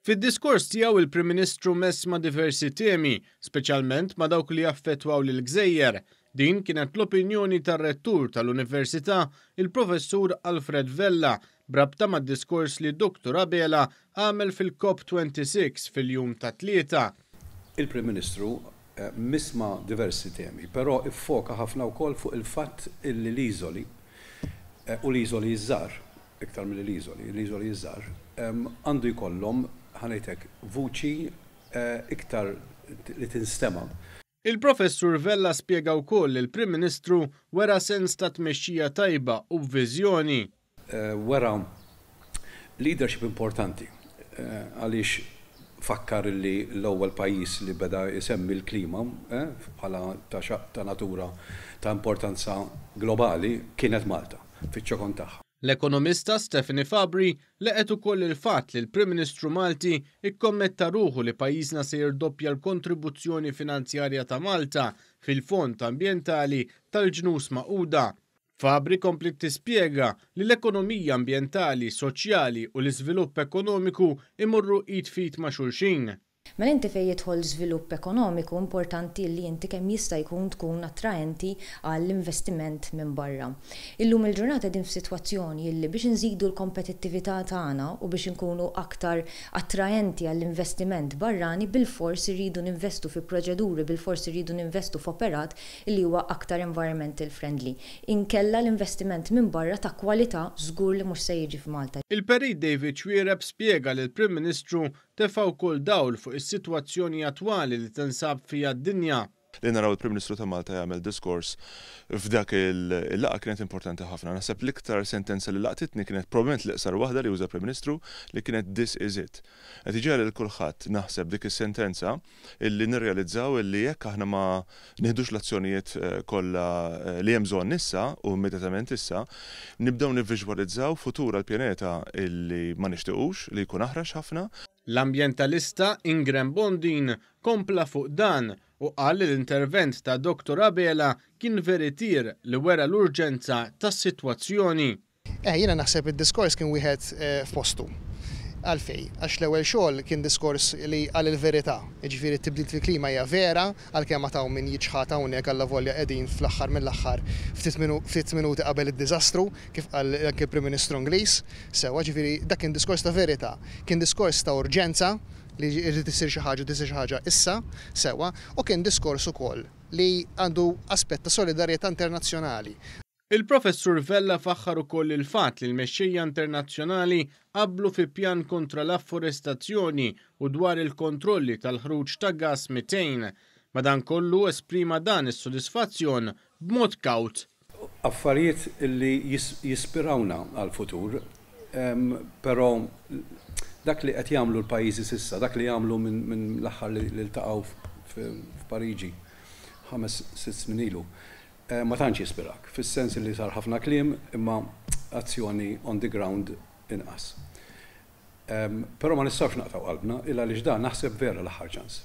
Fid-diskors tiegħu il-Prim Ministru mess ma' diversi temi, speċjalment ma' dawk li jaffettwaw lill-Gżejjer. Din kienet l-opinjoni tar-rettur tal-Università, il-Professur Alfred Vella, brabta mad-diskors li Dr. Abela għamel fil-COP26 fil-jum ta' Tlieta. Il-Prim Ministru misma diversi temi, però iffoka ħafna wkoll fuq il-fatt li l-iżoli u l-iżoli żgħar, iktar mill-iżoli, l-iżoli żgħar, għandu jkollhom ħanejtek vuċi iktar li tinstema'. Il-Professur Vella spjega wkoll il-Prim Ministru wera sens ta' tmexxija tajba u viżjoni. Wera leadership importanti għaliex fakkar li l-ewwel pajjiż li beda jsemmi l-klima bħala ta' natura ta' importanza globali kienet Malta fiċ-ċokon tagħha. L-ekonomista Stephanie Fabri leqet ukoll il-fatt li l-Prim Ministru Malti ikkommetta ruħu li pajjiżna se jirdoppja l-kontribuzzjoni finanzjarja ta' Malta fil-Fond Ambjentali tal-Ġnus Magħquda. Fabri komplet tispjega li l-ekonomija ambjentali, soċjali u l-iżvilupp ekonomiku imorru id fit ma' xulxin. Mela inti fejn jidħol żvilupp ekonomiku importanti li inti kemm jista' jkun tkun attraenti għall-investiment minn barra. Illum il-ġurnata din f'sitwazzjoni li biex inżidu l-kompetittività tagħna u biex inkunu aktar attraenti għall-investiment barrani bil-fors iridu ninvestu fi proċeduri, bil-fors iridu ninvestu f'operat li huwa aktar environmental friendly. Inkella l-investiment minn barra ta' kwalità żgur li mhux se jiġi f'Malta. Il-Perit David Xwiereb spjega li l-Prim Ministru tefa' wkoll dawl fuq is-sitwazzjoni attwali li tinsab fiha d-dinja. Li naraw il-Prim Ministru ta' Malta jagħmel diskors f'dak il-laqgħa kienet importanti ħafna. Naħseb l-iktar sentenza li laqtitni kienet probablement l-iqsar waħda li uża Prim Ministru li kienet this is it. Qed iġieli lil kulħadd naħseb dik is-sentenza illi nirrealizzaw illi jekk aħna ma nieħdux l-azzjonijiet kollha li hemm bżonn issa u immedjatament issa, nibdew nivviżwalizzaw futur għall-pjaneta illi ma nixtiequx li jkun aħrax ħafna. L-ambjentalista Ingram Bondin kompla fuq dan u qal li l-intervent ta' Dr. Abela kien veritier li wera l-urġenza tas-sitwazzjoni. Jiena naħseb id-diskors kien wieħed f'postu. Għalfej, għax l-ewwel xogħol kien diskors li għal il-verità, jiġifieri t-tibdil fil-klima hija vera għalkemm taw min jiġħad hawnhekk alla volja qegħdin fl-aħħar mill-aħħar ftit minuti qabel id-diżastru kif qal anke il-Prim Ministru Ingliż, sewwa ġifieri dak kien diskors ta' verità, kien diskors ta' urġenza li jrid isir xi ħaġa issa sewwa u kien diskors ukoll li għandu aspett ta' solidarjetà internazzjonali. Il-Professur Vella faħħar ukoll il-fatt li l-mexxejja internazzjonali qablu fi pjan kontra l-afforestazzjoni u dwar il-kontrolli tal-ħruġ ta' gas metane. Madankollu esprima dan is-sodisfazzjon b'mod kawt. Affarijiet li jispirawna għal-futur, però dak li qed jagħmlu l-pajjiżi s'issa, dak li jagħmlu minn l-aħħar li ltaqgħu f'Pariġi 5-6 snin ilu. Ma tantx jispirak, fis-sens li sar ħafna kliem imma azzjoni on the ground inqas. Però ma nistgħux naqtaw qalbna illa li dan naħseb vera l-aħħar ċans.